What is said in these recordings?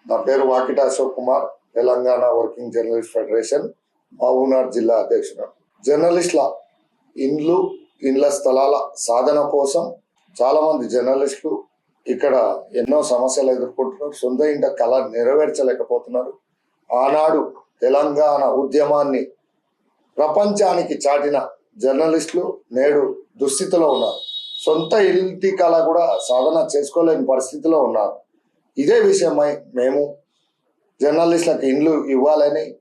నా పేరు వాకిట Ashok Kumar, Telangana working journalist federation Mahabubnagar జిల్లా అధ్యక్షుడు. జర్నలిస్టుల ఇండ్ల స్థలాల సాధన కోసం చాలా మంది జర్నలిస్టులు ఇక్కడ ఎన్నో సమస్యలు ఎదుర్కొంటున్నారు. సొంత ఇంట కళ నెరవేర్చలేకపోతున్నారు. ఆనాడు తెలంగాణ ఉద్యమాన్ని ప్రపంచానికి చాటిన జర్నలిస్టులు నేడు దుస్థితిలో ఉన్నారు. సొంత ఇంటి కళ కూడా సాధన చేసుకోలేని పరిస్థితిలో ఉన్నారు. ఇదే విషయమై మేము జర్నలిస్టులకు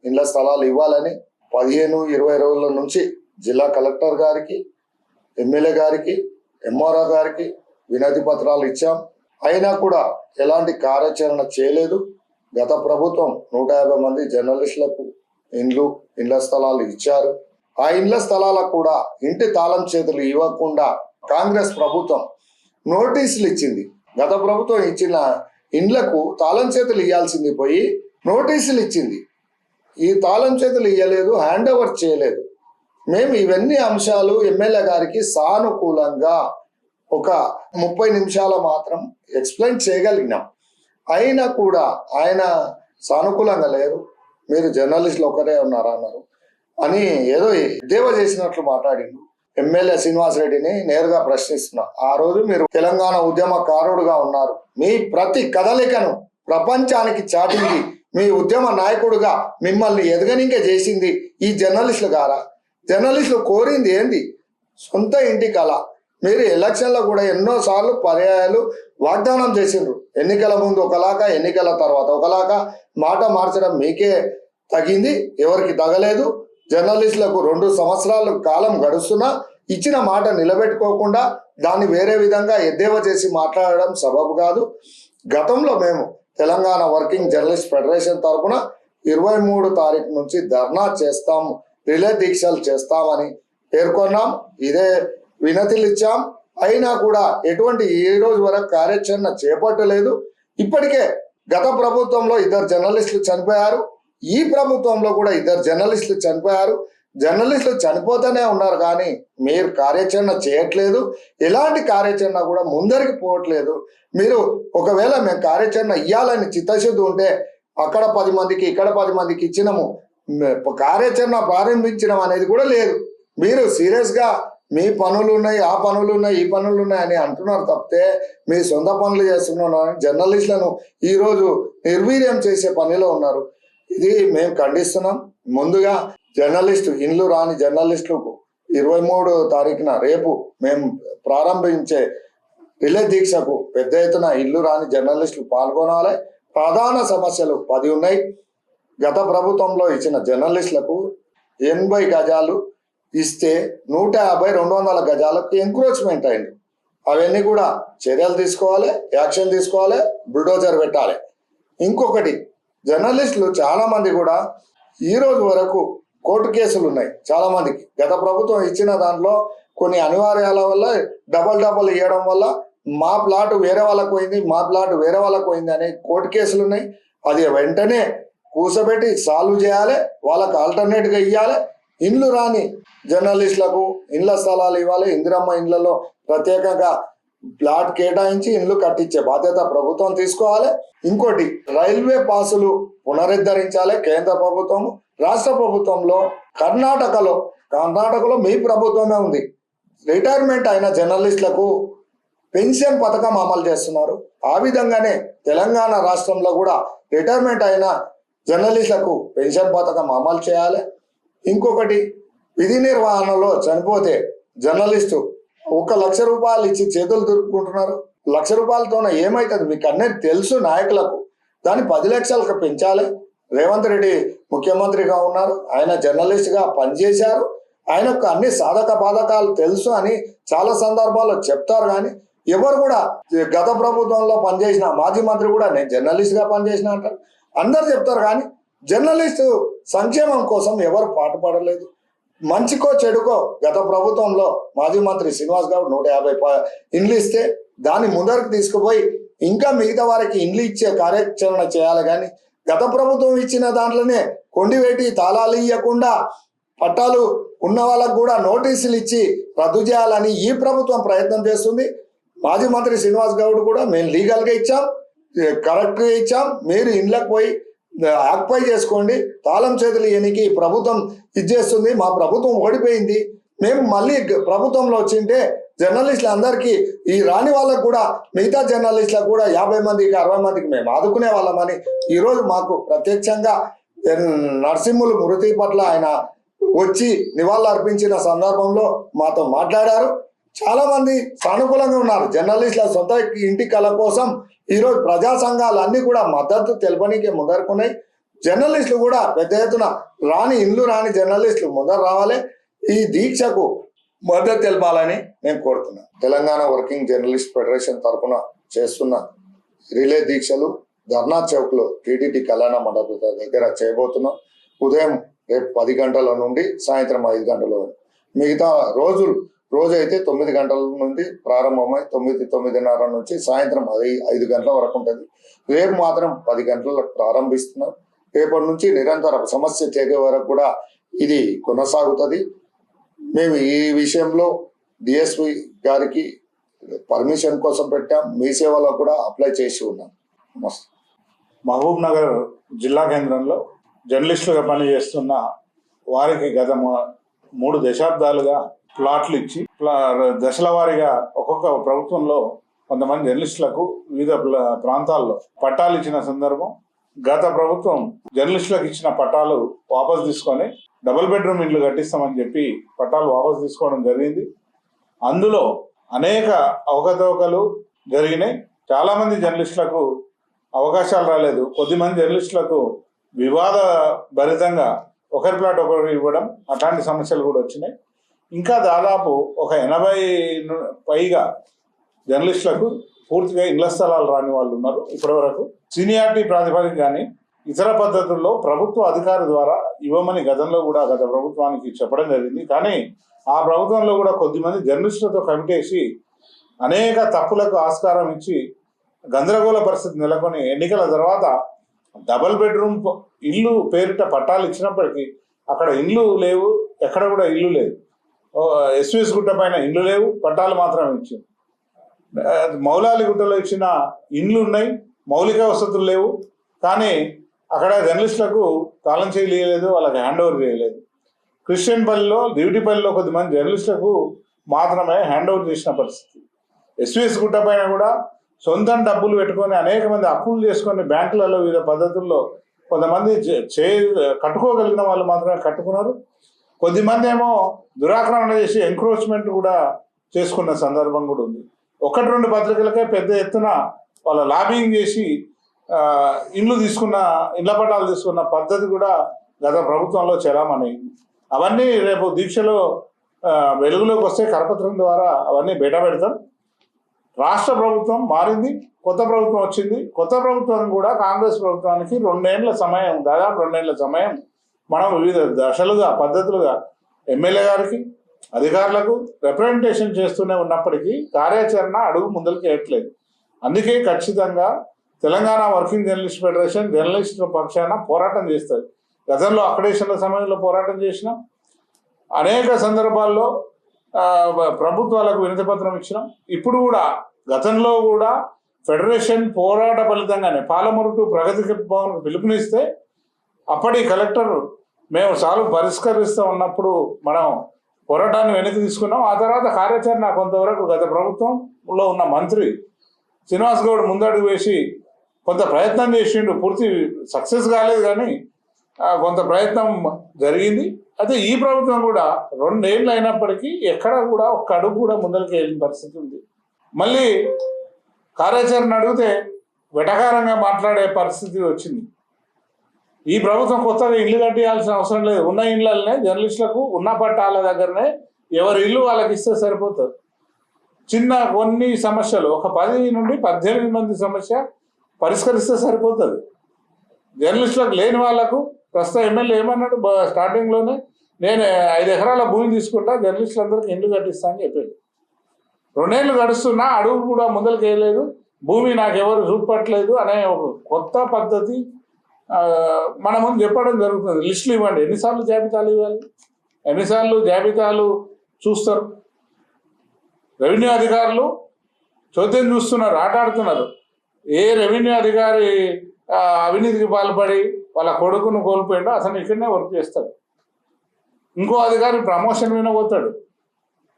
ఇండ్ల స్థలాలు ఇవ్వాలని 15-20 రోజుల నుంచి జిల్లా కలెక్టర్ గారికి, ఎమ్మెల్యే గారికి, ఎంఆర్ఓ గారికి వినతి పత్రాలు ఇచ్చాం. అయినా కూడా ఎలాంటి కార్యాచరణ చేయలేదు. గత ప్రభుత్వం 150 మంది జర్నలిస్టులకు ఇండ్ల స్థలాలు ఇచ్చారు. ఆ ఇండ్ల స్థలాలకు కూడా ఇంటి తాళం చేతులు ఇవ్వకుండా కాంగ్రెస్ ప్రభుత్వం నోటీసులు ఇచ్చింది. గత ప్రభుత్వం ఇచ్చిన ఇండ్లకు తాళం చేతులు ఇవ్వాల్సింది పోయి నోటీసులు ఇచ్చింది. ఈ తాళం చేతులు ఇవ్వలేదు, హ్యాండ్ ఓవర్ చేయలేదు. మేము ఇవన్నీ అంశాలు ఎమ్మెల్యే గారికి సానుకూలంగా ఒక 30 నిమిషాలు మాత్రం ఎక్స్ప్లెయిన్ చేయగలిగినాం. అయినా కూడా ఆయన సానుకూలంగా లేరు. మీరు జర్నలిస్టులు ఒకరే ఉన్నారా అన్నారు అని ఏదో ఎద్దేవా చేసినట్లు మాట్లాడిండు. ఎమ్మెల్యే శ్రీనివాస్ రెడ్డిని నేరుగా ప్రశ్నిస్తున్నా. ఆ రోజు మీరు తెలంగాణ ఉద్యమకారుడుగా ఉన్నారు. మీ ప్రతి కదలికను ప్రపంచానికి చాటింది మీ ఉద్యమ నాయకుడుగా మిమ్మల్ని ఎదగనింకే చేసింది ఈ జర్నలిస్టులు గారా? జర్నలిస్టులు కోరింది ఏంది? సొంత ఇంటి కళ. మీరు ఎలక్షన్లో కూడా ఎన్నోసార్లు పర్యాయాలు వాగ్దానం చేసిండ్రు. ఎన్నికల ముందు ఒకలాగా, ఎన్నికల తర్వాత ఒకలాగా. మాట మార్చడం మీకే తగింది, ఎవరికి తగలేదు. జర్నలిస్టులకు 2 సంవత్సరాల కాలం గడుస్తున్నా ఇచ్చిన మాట నిలబెట్టుకోకుండా దాన్ని వేరే విధంగా ఎద్దేవా చేసి మాట్లాడడం సబబు కాదు. గతంలో మేము తెలంగాణ వర్కింగ్ జర్నలిస్ట్ ఫెడరేషన్ తరఫున 23 తారీఖు నుంచి ధర్నా చేస్తాము, రిలే దీక్షలు చేస్తామని పేర్కొన్నాం. ఇదే వినతులు ఇచ్చాం. అయినా కూడా ఎటువంటి ఈ రోజు వరకు కార్యాచరణ చేపట్టలేదు. ఇప్పటికే గత ప్రభుత్వంలో 2 జర్నలిస్టులు చనిపోయారు. ఈ ప్రభుత్వంలో కూడా 2 జర్నలిస్టులు చనిపోయారు. జర్నలిస్టులు చనిపోతూనే ఉన్నారు, కానీ మీరు కార్యాచరణ చేయట్లేదు. ఎలాంటి కార్యాచరణ కూడా ముందరికి పోవట్లేదు. మీరు ఒకవేళ మేము కార్యాచరణ ఇవ్వాలని చిత్తశుద్ధి ఉంటే అక్కడ 10 మందికి, ఇక్కడ 10 మందికి ఇచ్చినాము, కార్యాచరణ ప్రారంభించడం అనేది కూడా లేదు. మీరు సీరియస్గా మీ పనులు ఉన్నాయి, ఆ పనులు ఉన్నాయి, ఈ పనులు ఉన్నాయి అని అంటున్నారు తప్పితే మీ సొంత పనులు చేస్తున్నారు. జర్నలిస్టులను ఈరోజు నిర్వీర్యం చేసే పనిలో ఉన్నారు. ఇది మేము ఖండిస్తున్నాం. ముందుగా ఇండ్లు రాని జర్నలిస్టులకు 23 తారీఖున రేపు మేము ప్రారంభించే రిలే దీక్షకు పెద్ద ఎత్తున ఇల్లు రాని జర్నలిస్టులు పాల్గొనాలి. ప్రధాన సమస్యలు 10 ఉన్నాయి. గత ప్రభుత్వంలో ఇచ్చిన జర్నలిస్టులకు 80 గజాలు ఇస్తే 150-200 గజాలకు ఎంక్రోచ్మెంట్ అయింది. అవన్నీ కూడా చర్యలు తీసుకోవాలి, యాక్షన్ తీసుకోవాలి, బుల్డోజర్ పెట్టాలి. ఇంకొకటి, జర్నలిస్టులు చాలా మంది కూడా ఈ రోజు వరకు కోర్టు కేసులు ఉన్నాయి చాలా మందికి. గత ప్రభుత్వం ఇచ్చిన దాంట్లో కొన్ని అనివార్యాల వల్ల డబల్ ఇవ్వడం వల్ల మా ప్లాట్ వేరే వాళ్ళకు పోయింది, మా ప్లాట్ వేరే వాళ్ళకు పోయింది అనే కోర్టు కేసులు ఉన్నాయి. అది వెంటనే కూసబెట్టి సాల్వ్ చేయాలి, వాళ్ళకు ఆల్టర్నేట్గా ఇవ్వాలి. ఇండ్లు రాని జర్నలిస్టులకు ఇండ్ల స్థలాలు ఇవ్వాలి. ఇందిరమ్మ ఇండ్లలో ప్రత్యేకంగా ప్లాట్ కేటాయించి ఇండ్లు కట్టించే బాధ్యత ప్రభుత్వం తీసుకోవాలి. ఇంకోటి, రైల్వే పాసులు పునరుద్ధరించాలి కేంద్ర ప్రభుత్వం. రాష్ట్ర ప్రభుత్వంలో కర్ణాటకలో మీ ప్రభుత్వమే ఉంది. రిటైర్మెంట్ అయిన జర్నలిస్టులకు పెన్షన్ పథకం అమలు చేస్తున్నారు. ఆ విధంగానే తెలంగాణ రాష్ట్రంలో కూడా రిటైర్మెంట్ అయిన జర్నలిస్టులకు పెన్షన్ పథకం అమలు చేయాలి. ఇంకొకటి, విధి నిర్వహణలో చనిపోతే జర్నలిస్టు 1 లక్ష రూపాయలు ఇచ్చి చేతులు దురుపుకుంటున్నారు. 1 లక్ష రూపాయలతోనే ఏమవుతుంది మీకు అన్నీ తెలుసు నాయకులకు. దాన్ని 10 లక్షలకు పెంచాలి. రేవంత్ రెడ్డి ముఖ్యమంత్రిగా ఉన్నారు, ఆయన జర్నలిస్ట్గా పనిచేశారు, ఆయనకు అన్ని సాధక బాధకాలు తెలుసు అని చాలా సందర్భాల్లో చెప్తారు. కానీ ఎవరు కూడా గత ప్రభుత్వంలో పనిచేసిన మాజీ మంత్రి కూడా నేను జర్నలిస్ట్గా పనిచేసిన అంటారు. అందరు చెప్తారు, కానీ జర్నలిస్టు సంక్షేమం కోసం ఎవరు పాటుపడలేదు. మంచికో చెడుకో గత ప్రభుత్వంలో మాజీ మంత్రి శ్రీనివాస్ గౌడ్ 150 ఇండ్లు ఇస్తే దాన్ని ముందరకు తీసుకుపోయి ఇంకా మిగతా వారికి ఇండ్లు ఇచ్చే కార్యాచరణ చేయాలి. కానీ గత ప్రభుత్వం ఇచ్చిన దాంట్లోనే కొండివేటి తాళాలు ఇవ్వకుండా పట్టాలు ఉన్న వాళ్ళకు కూడా నోటీసులు ఇచ్చి రద్దు చేయాలని ఈ ప్రభుత్వం ప్రయత్నం చేస్తుంది. మాజీ మంత్రి శ్రీనివాస్ గౌడ్ కూడా మేము లీగల్గా ఇచ్చాం, కరెక్ట్గా ఇచ్చాం, మీరు ఇండ్లకు పోయి ఆక్యుపై చేసుకోండి, తాళం చేతులు ఇయనికి ప్రభుత్వం ఇచ్చేస్తుంది, మా ప్రభుత్వం ఓడిపోయింది, మేము మళ్ళీ ప్రభుత్వంలో వచ్చింటే జర్నలిస్టులు అందరికీ ఈ రాని వాళ్ళకు కూడా మిగతా జర్నలిస్టులకు కూడా 50 మందికి 60 మందికి మేము ఆదుకునే వాళ్ళమని ఈరోజు మాకు ప్రత్యక్షంగా నరసింహులు మృతి పట్ల ఆయన వచ్చి నివాళులు అర్పించిన సందర్భంలో మాతో మాట్లాడారు. చాలా మంది సానుకూలంగా ఉన్నారు. జర్నలిస్టుల సొంత ఇంటి కళ కోసం ఈరోజు ప్రజా సంఘాలు అన్ని కూడా మద్దతు తెలపడానికి ముందరుకున్నాయి. జర్నలిస్టులు కూడా పెద్ద ఎత్తున రాని జర్నలిస్టులు ముందరు రావాలి, ఈ దీక్షకు మద్దతు తెలపాలని నేను కోరుతున్నాను. తెలంగాణ వర్కింగ్ జర్నలిస్ట్ ఫెడరేషన్ తరఫున చేస్తున్న రిలే దీక్షలు ధర్నా చౌక్లో టీటీడీ కళ్యాణ మండపం దగ్గర చేయబోతున్నాం. ఉదయం రేపు 10 గంటల నుండి సాయంత్రం 5 గంటల వరకు. మిగతా రోజైతే 9 గంటల నుండి ప్రారంభమై 9-9:30 నుంచి సాయంత్రం 5 గంటల వరకు ఉంటుంది. రేపు మాత్రం 10 గంటలకు ప్రారంభిస్తున్నాం. రేపటి నుంచి నిరంతర సమస్య చేగే వరకు కూడా ఇది కొనసాగుతుంది. మేము ఈ విషయంలో డిఎస్పి గారికి పర్మిషన్ కోసం పెట్టాం, మీ సేవలో కూడా అప్లై చేసి ఉన్నాం. మహబూబ్ నగర్ జిల్లా కేంద్రంలో జర్నలిస్టులుగా పనిచేస్తున్న వారికి గత 3 దశాబ్దాలుగా ప్లాట్లు ఇచ్చి దశల వారీగా ఒక్కొక్క ప్రభుత్వంలో కొంతమంది జర్నలిస్టులకు వివిధ ప్రాంతాల్లో పట్టాలు ఇచ్చిన సందర్భం. గత ప్రభుత్వం జర్నలిస్టులకు ఇచ్చిన పట్టాలు వాపసు తీసుకొని డబుల్ బెడ్రూమ్ ఇండ్లు కట్టిస్తామని చెప్పి పట్టాలు వాపసు తీసుకోవడం జరిగింది. అందులో అనేక అవకతవకలు జరిగినాయి. చాలా మంది జర్నలిస్టులకు అవకాశాలు రాలేదు. కొద్దిమంది జర్నలిస్టులకు వివాద భరితంగా ఒకరి ప్లాట్ ఒకరు ఇవ్వడం, అట్లాంటి సమస్యలు కూడా వచ్చినాయి. ఇంకా దాదాపు ఒక 80 పైగా జర్నలిస్టులకు పూర్తిగా ఇళ్ల స్థలాలు రాని వాళ్ళు ఉన్నారు. ఇప్పటి వరకు సీనియారిటీ ప్రాతిపదిక కానీ ఇతర పద్ధతుల్లో ప్రభుత్వ అధికారి ద్వారా ఇవ్వమని గతంలో కూడా గత ప్రభుత్వానికి చెప్పడం జరిగింది. కానీ ఆ ప్రభుత్వంలో కూడా కొద్దిమంది జర్నలిస్టులతో కమిటేసి అనేక తప్పులకు ఆస్కారం ఇచ్చి గందరగోళ పరిస్థితి నెలకొని ఎన్నికల తర్వాత డబుల్ బెడ్రూమ్ ఇల్లు పేరిట పట్టాలు ఇచ్చినప్పటికీ అక్కడ ఇల్లు లేవు, ఎక్కడ కూడా ఇల్లు లేదు. ఎస్వీఎస్ గుట్ట పైన ఇల్లు లేవు, పట్టాలు మాత్రం ఇచ్చింది. మౌలాలిగుట్టలో ఇచ్చిన ఇండ్లు ఉన్నాయి, మౌలిక వసతులు లేవు. కానీ అక్కడ జర్నలిస్టులకు తాళం చేయలేదు, వాళ్ళకి హ్యాండ్ ఓవర్ చేయలేదు. క్రిస్టియన్ పల్లిలో, డ్యూటీపల్లిలో కొద్దిమంది జర్నలిస్టులకు మాత్రమే హ్యాండ్ ఓవర్ చేసిన పరిస్థితి. ఎస్వీఎస్ గుట్ట పైన కూడా సొంతం డబ్బులు పెట్టుకొని అనేక మంది అప్పులు చేసుకొని బ్యాంకులలో వివిధ పద్ధతుల్లో కొంతమంది కట్టుకోగలిగిన వాళ్ళు మాత్రమే కట్టుకున్నారు. కొద్దిమంది ఏమో దురాక్రమణ చేసి ఎంక్రోచ్మెంట్ కూడా చేసుకున్న సందర్భం కూడా ఉంది. 1-2 పత్రికలకే పెద్ద ఎత్తున వాళ్ళ లాబింగ్ చేసి ఇళ్ల పట్టాలు తీసుకున్న పద్ధతి కూడా గత ప్రభుత్వంలో చలామణైంది. అవన్నీ రేపు దీక్షలో వెలుగులోకి వస్తే కరపత్రం ద్వారా అవన్నీ బయటపెడతాం. రాష్ట్ర ప్రభుత్వం మారింది, కొత్త ప్రభుత్వం వచ్చింది. కొత్త ప్రభుత్వం కూడా కాంగ్రెస్ ప్రభుత్వానికి 2 ఏళ్ల సమయం, దాదాపు 2 ఏళ్ల సమయం మనం వివిధ దశలుగా పద్ధతులుగా ఎమ్మెల్యే గారికి అధికారులకు రిప్రజెంటేషన్ చేస్తూనే ఉన్నప్పటికీ కార్యాచరణ అడుగు ముందరికి వేయట్లేదు. అందుకే ఖచ్చితంగా తెలంగాణ వర్కింగ్ జర్నలిస్ట్ ఫెడరేషన్ జర్నలిస్టుల పక్షాన పోరాటం చేస్తుంది. గతంలో అక్రిడేషన్ల సమయంలో పోరాటం చేసినాం, అనేక సందర్భాల్లో ప్రభుత్వాలకు వినతి పత్రం ఇచ్చినాం. ఇప్పుడు కూడా గతంలో కూడా ఫెడరేషన్ పోరాట ఫలితంగానే పాలమూరు టు ప్రగతి భవన్కు పిలుపునిస్తే అప్పటి కలెక్టర్ మేము చాలు పరిష్కరిస్తూ ఉన్నప్పుడు మనం పోరాటాన్ని వెనక్కి తీసుకున్నాం. ఆ తర్వాత కార్యాచరణ కొంతవరకు గత ప్రభుత్వంలో ఉన్న మంత్రి శ్రీనివాస్ గౌడ్ ముందడుగు వేసి కొంత ప్రయత్నం చేసిండు. పూర్తి సక్సెస్ కాలేదు, కానీ కొంత ప్రయత్నం జరిగింది. అయితే ఈ ప్రభుత్వం కూడా 2 ఏళ్ళు అయినప్పటికీ ఎక్కడ కూడా ఒక్క అడుగు కూడా ముందరికి వెళ్ళిన పరిస్థితి ఉంది. మళ్ళీ కార్యాచరణ అడిగితే వెటకారంగా మాట్లాడే పరిస్థితి వచ్చింది. ఈ ప్రభుత్వం కొత్తగా ఇల్లు కట్టియాల్సిన అవసరం లేదు. ఉన్న ఇళ్లనే జర్నలిస్టులకు ఉన్న పట్టాల దగ్గరనే ఎవరి ఇల్లు వాళ్ళకి ఇస్తే సరిపోతుంది. చిన్న కొన్ని సమస్యలు ఒక 10 నుండి 18 మంది సమస్య పరిష్కరిస్తే సరిపోతుంది. జర్నలిస్టులకు లేని వాళ్లకు ప్రస్తుతం ఎమ్మెల్యే ఏమన్నాడు స్టార్టింగ్లోనే, నేను 5 ఎకరాల భూమి తీసుకుంటా, జర్నలిస్టులందరికీ ఇల్లు కట్టిస్తా అని చెప్పాడు. 2 ఏళ్ళు గడుస్తున్నా అడుగు కూడా ముందరికి వేయలేదు, భూమి నాకెవరు చూపట్లేదు అనే ఒక కొత్త పద్ధతి మన ముందు చెప్పడం జరుగుతుంది. లిస్టులు ఇవ్వండి, ఎన్నిసార్లు జాబితాలు ఇవ్వాలి, ఎన్నిసార్లు జాబితాలు చూస్తారు. రెవెన్యూ అధికారులు చోద్యం చూస్తున్నారు, ఆటాడుతున్నారు. ఏ రెవెన్యూ అధికారి అవినీతికి పాల్పడి వాళ్ళ కొడుకును కోల్పోయిండో అతను ఇక్కడనే వర్క్ చేస్తాడు. ఇంకో అధికారి ప్రమోషన్ మీద పోతాడు.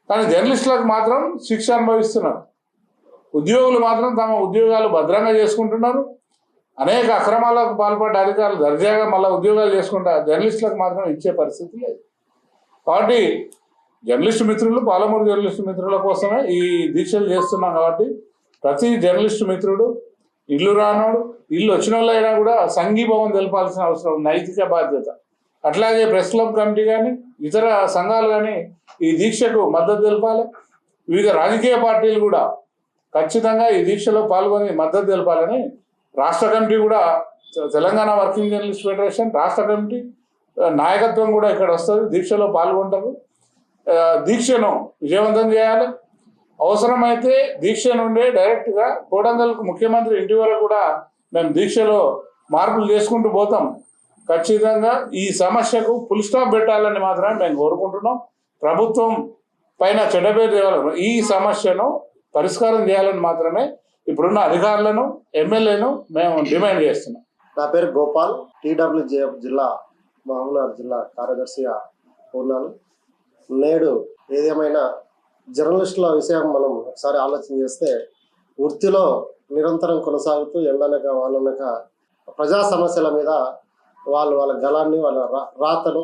కానీ జర్నలిస్టులకు మాత్రం శిక్ష అనుభవిస్తున్నారు. ఉద్యోగులు మాత్రం తమ ఉద్యోగాలు భద్రంగా చేసుకుంటున్నారు. అనేక అక్రమాలకు పాల్పడ్డ అధికారులు దర్జాగా మళ్ళీ ఉద్యోగాలు చేసుకుంటారు. జర్నలిస్టులకు మాత్రం ఇచ్చే పరిస్థితి లేదు. కాబట్టి జర్నలిస్టు మిత్రులు, పాలమూరు జర్నలిస్టు మిత్రుల కోసమే ఈ దీక్షలు చేస్తున్నాం. కాబట్టి ప్రతి జర్నలిస్టు మిత్రుడు ఇల్లు రానోడు, ఇల్లు వచ్చిన వాళ్ళైనా కూడా సంఘీభావం తెలపాల్సిన అవసరం, నైతిక బాధ్యత. అట్లాగే ప్రెస్ క్లబ్ కమిటీ కానీ ఇతర సంఘాలు కానీ ఈ దీక్షకు మద్దతు తెలపాలి. వివిధ రాజకీయ పార్టీలు కూడా ఖచ్చితంగా ఈ దీక్షలో పాల్గొని మద్దతు తెలపాలని రాష్ట్ర కమిటీ కూడా, తెలంగాణ వర్కింగ్ జర్నలిస్ట్ ఫెడరేషన్ రాష్ట్ర కమిటీ నాయకత్వం కూడా ఇక్కడ వస్తుంది, దీక్షలో పాల్గొంటారు. దీక్షను విజయవంతం చేయాలి. అవసరమైతే దీక్ష నుండే డైరెక్ట్గా కోడంగల్కు ముఖ్యమంత్రి ఇంటి వరకు కూడా మేము దీక్షలో మార్పులు చేసుకుంటూ పోతాం. ఖచ్చితంగా ఈ సమస్యకు ఫుల్ స్టాప్ పెట్టాలని మాత్రమే మేము కోరుకుంటున్నాం. ప్రభుత్వం పైన చెడ్డపేరు తేవాలని, ఈ సమస్యను పరిష్కారం చేయాలని మాత్రమే ఇప్పుడున్న అధికారులను, ఎమ్మెల్యేను మేము డిమాండ్ చేస్తున్నాం. నా పేరు గోపాల్, TWJF జిల్లా మహబూబ్నగర్ జిల్లా కార్యదర్శిగా ఉన్నాను. నేడు ఏదేమైనా జర్నలిస్టుల విషయం మనం ఒకసారి ఆలోచన చేస్తే, వృత్తిలో నిరంతరం కొనసాగుతూ ఎండనక వాళ్ళనక ప్రజా సమస్యల మీద వాళ్ళ గలాన్ని, వాళ్ళ రాతను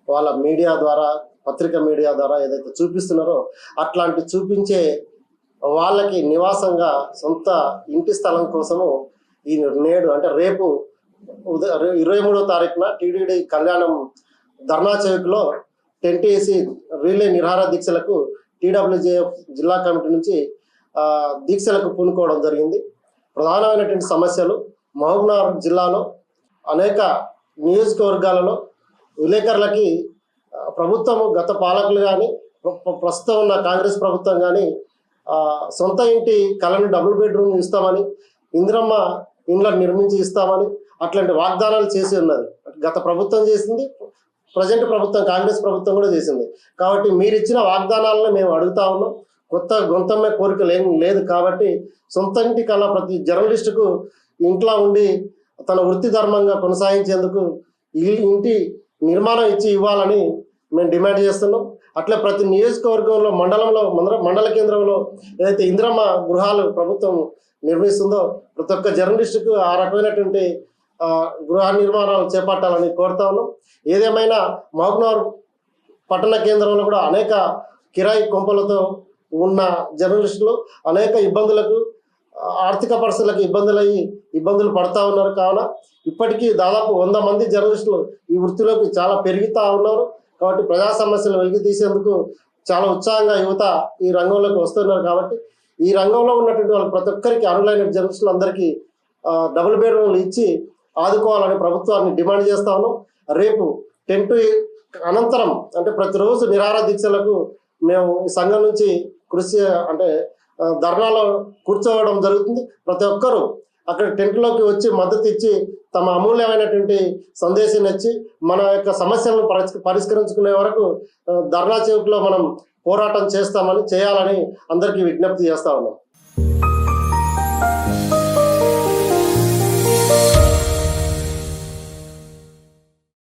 వాళ్ళ మీడియా ద్వారా, పత్రిక మీడియా ద్వారా ఏదైతే చూపిస్తున్నారో అట్లాంటి చూపించే వాళ్ళకి నివాసంగా సొంత ఇంటి స్థలం కోసము ఈ నేడు అంటే రేపు 23వ తారీఖున TDD కళ్యాణం ధర్నా చౌక్లో టెంట్ వేసి రిలే నిరాహార దీక్షలకు TWJF జిల్లా కమిటీ నుంచి దీక్షలకు పూనుకోవడం జరిగింది. ప్రధానమైనటువంటి సమస్యలు మహబూబ్నగర్ జిల్లాలో అనేక నియోజకవర్గాలలో విలేకరులకి ప్రభుత్వము, గత పాలకులు కానీ ప్రస్తుతం ఉన్న కాంగ్రెస్ ప్రభుత్వం కానీ సొంత ఇంటి కళను డబుల్ బెడ్రూమ్ ఇస్తామని, ఇందిరమ్మ ఇండ్లను నిర్మించి ఇస్తామని అట్లాంటి వాగ్దానాలు చేసి ఉన్నది. గత ప్రభుత్వం చేసింది, ప్రజెంట్ ప్రభుత్వం కాంగ్రెస్ ప్రభుత్వం కూడా చేసింది. కాబట్టి మీరు ఇచ్చిన వాగ్దానాలను మేము అడుగుతా ఉన్నాం. కొత్త గొంతమ్మే కోరికలు ఏం లేదు. కాబట్టి సొంత ఇంటి కళ ప్రతి జర్నలిస్టుకు ఇంట్లో ఉండి తన వృత్తి ధర్మంగా కొనసాగించేందుకు ఇంటి నిర్మాణం ఇచ్చి ఇవ్వాలని మేము డిమాండ్ చేస్తున్నాం. అట్లే ప్రతి నియోజకవర్గంలో, మండల కేంద్రంలో ఏదైతే ఇందిరమ్మ గృహాలు ప్రభుత్వం నిర్మిస్తుందో ప్రతి ఒక్క జర్నలిస్టుకు ఆ రకమైనటువంటి గృహ నిర్మాణాలు చేపట్టాలని కోరుతా ఉన్నాం. ఏదేమైనా మహబూబ్నగర్ పట్టణ కేంద్రంలో కూడా అనేక కిరాయి కొంపలతో ఉన్న జర్నలిస్టులు అనేక ఇబ్బందులకు, ఆర్థిక పరిస్థితులకు ఇబ్బందులు పడతా ఉన్నారు. కావున ఇప్పటికీ దాదాపు 100 మంది జర్నలిస్టులు ఈ వృత్తిలోకి చాలా పెరుగుతూ ఉన్నారు. కాబట్టి ప్రజా సమస్యలు వెలికి తీసేందుకు చాలా ఉత్సాహంగా యువత ఈ రంగంలోకి వస్తున్నారు. కాబట్టి ఈ రంగంలో ఉన్నటువంటి వాళ్ళు ప్రతి ఒక్కరికి అర్హులైన జర్నలిస్టులు అందరికీ డబుల్ బెడ్రూమ్లు ఇచ్చి ఆదుకోవాలని ప్రభుత్వాన్ని డిమాండ్ చేస్తా ఉన్నాం. రేపు 10 అనంతరం అంటే ప్రతిరోజు నిరాహార దీక్షలకు మేము ఈ సంఘం నుంచి ధర్నాలో కూర్చోవడం జరుగుతుంది. ప్రతి ఒక్కరూ అక్కడ టెంట్లోకి వచ్చి మద్దతు ఇచ్చి తమ అమూల్యమైనటువంటి సందేశం ఇచ్చి మన యొక్క సమస్యలను పరిష్కరించుకునే వరకు ధర్నా చౌక్లో మనం పోరాటం చేయాలని అందరికీ విజ్ఞప్తి చేస్తా ఉన్నాం.